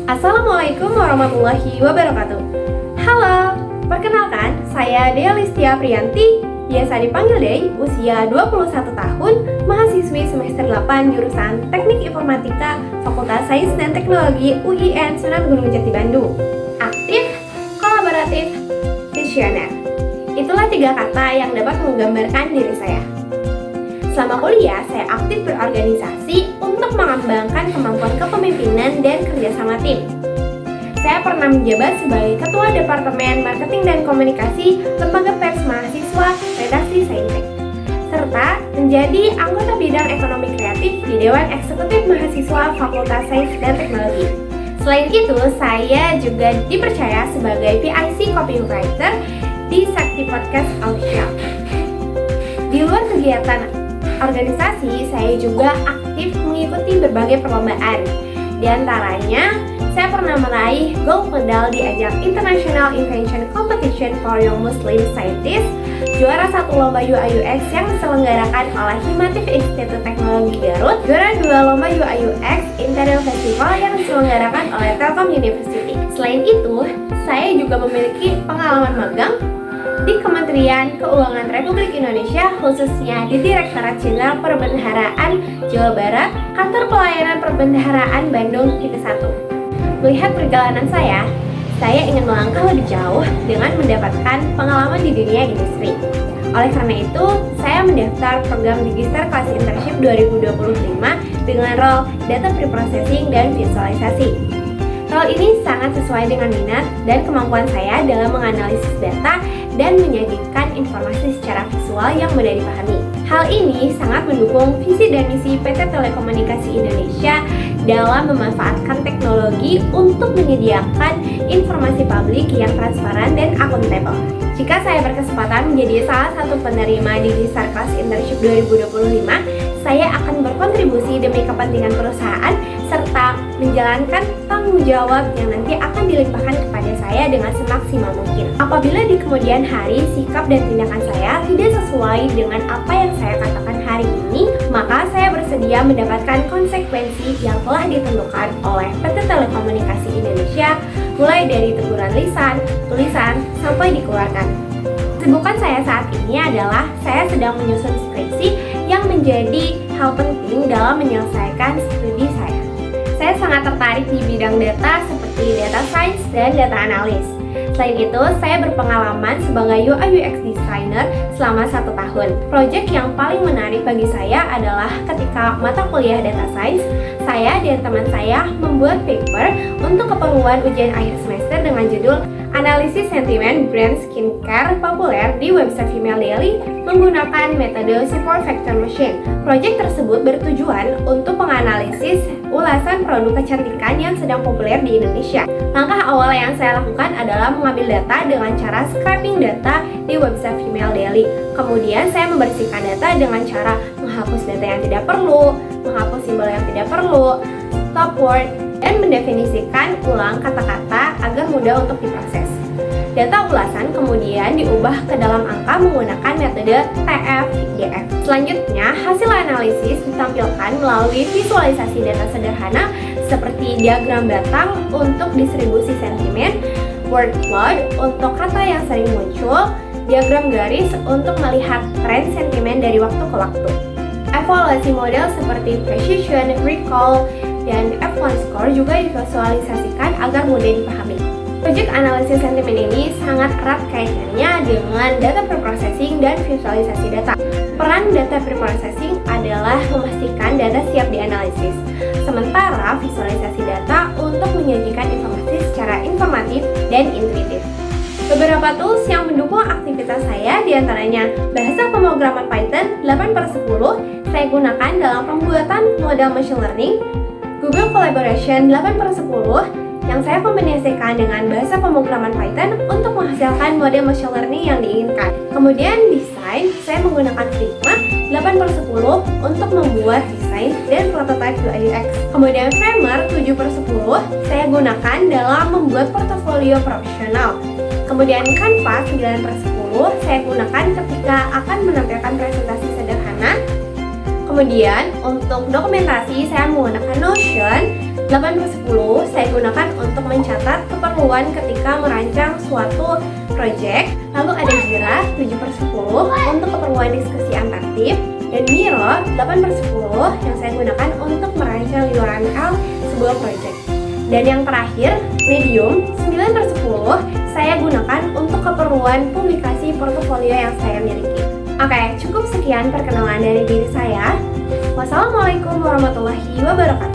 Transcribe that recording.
Assalamualaikum warahmatullahi wabarakatuh. Halo, perkenalkan saya Dea Listia Priyanti, biasa dipanggil Dey, usia 21 tahun, mahasiswi semester 8 jurusan Teknik Informatika, Fakultas Sains dan Teknologi UIN Sunan Gunung Jati Bandung. Aktif, kolaboratif, visioner. Itulah 3 kata yang dapat menggambarkan diri saya. Selama kuliah, saya aktif berorganisasi untuk mengembangkan kemampuan kepemimpinan dan kerjasama tim. Saya pernah menjabat sebagai Ketua Departemen Marketing dan Komunikasi Lembaga Pers Mahasiswa Redaksi Saintek, serta menjadi anggota bidang ekonomi kreatif di Dewan Eksekutif Mahasiswa Fakultas Sains dan Teknologi. Selain itu, saya juga dipercaya sebagai PIC Copywriter di Sakti Podcast Official. Di luar kegiatan organisasi, saya juga aktif mengikuti berbagai perlombaan. Di antaranya, saya pernah meraih gold medal di ajang International Invention Competition for Young Muslim Scientists, juara 1 lomba UI UX yang diselenggarakan oleh Himatif Institut Teknologi Garut, juara 2 lomba UI UX Interior Festival yang diselenggarakan oleh Telkom University. Selain itu, saya juga memiliki pengalaman magang di Kementerian Keuangan Republik Indonesia, khususnya di Direktorat Jenderal Perbendaharaan Jawa Barat, Kantor Pelayanan Perbendaharaan Bandung Tipe 1. Melihat perjalanan saya ingin melangkah lebih jauh dengan mendapatkan pengalaman di dunia industri. Oleh karena itu, saya mendaftar program Digistar Kelas Internship 2025 dengan role Data Preprocessing dan Visualisasi. Role ini sangat sesuai dengan minat dan kemampuan saya dalam menganalisis data dan menyajikan informasi secara visual yang mudah dipahami. Hal ini sangat mendukung visi dan misi PT Telekomunikasi Indonesia dalam memanfaatkan teknologi untuk menyediakan informasi publik yang transparan dan akuntabel. Jika saya berkesempatan menjadi salah satu penerima di Digistar Kelas Internship 2025, saya akan berkontribusi demi kepentingan perusahaan serta menjalankan tanggung jawab yang nanti akan dilimpahkan kepada saya dengan semaksimal mungkin. Apabila di kemudian hari sikap dan tindakan saya tidak sesuai dengan apa yang saya katakan hari ini, maka saya bersedia mendapatkan konsekuensi yang telah ditentukan oleh PT Telekomunikasi Indonesia, mulai dari teguran lisan, tulisan, sampai dikeluarkan. Kesibukan saya saat ini adalah saya sedang menyusun skripsi yang menjadi hal penting dalam menyelesaikan studi saya. Saya sangat tertarik di bidang data seperti data science dan data analis. Selain itu, saya berpengalaman sebagai UI UX designer selama 1 tahun. Proyek yang paling menarik bagi saya adalah ketika mata kuliah data science, saya dan teman saya membuat paper untuk keperluan ujian akhir semester dengan judul Analisis Sentimen Brand Skincare Populer di website Female Daily menggunakan metode Support Vector Machine. Proyek tersebut bertujuan untuk menganalisis ulasan produk kecantikan yang sedang populer di Indonesia. Langkah awal yang saya lakukan adalah mengambil data dengan cara scraping data di website Female Daily. Kemudian saya membersihkan data dengan cara menghapus data yang tidak perlu, menghapus simbol yang tidak perlu, stop word, dan mendefinisikan ulang kata-kata agar mudah untuk diproses. Data ulasan kemudian diubah ke dalam angka menggunakan metode TF-DF. Selanjutnya, hasil analisis ditampilkan melalui visualisasi data sederhana seperti diagram batang untuk distribusi sentimen, word cloud untuk kata yang sering muncul, diagram garis untuk melihat tren sentimen dari waktu ke waktu. Evaluasi model seperti precision, recall, dan F1 score juga divisualisasikan agar mudah dipahami. Proyek analisis sentimen ini sangat erat kaitannya dengan data preprocessing dan visualisasi data. Peran data preprocessing adalah memastikan data siap dianalisis, sementara visualisasi data untuk menyajikan informasi secara informatif dan intuitif. Beberapa tools yang mendukung aktivitas saya diantaranya bahasa pemrograman Python 8/10 saya gunakan dalam pembuatan model machine learning, Google Collaboration 8/10 yang saya kombinasikan dengan bahasa pemrograman Python untuk menghasilkan model machine learning yang diinginkan. Kemudian desain, saya menggunakan Figma 8/10 untuk membuat desain dan prototype UI UX. Kemudian Framer 7/10 saya gunakan dalam membuat portofolio profesional. Kemudian Canva 9/10 saya gunakan ketika akan menampilkan presentasi sederhana. Kemudian untuk dokumentasi saya menggunakan Notion. 8/10 saya gunakan untuk mencatat keperluan ketika merancang suatu project. Lalu ada Jira 7/10 untuk keperluan diskusi antar tim, dan Miro 8/10 yang saya gunakan untuk merancang URL sebuah project. Dan yang terakhir, Medium 9/10 saya gunakan untuk keperluan publikasi portofolio yang saya miliki. Oke, cukup sekian perkenalan dari diri saya. Wassalamualaikum warahmatullahi wabarakatuh.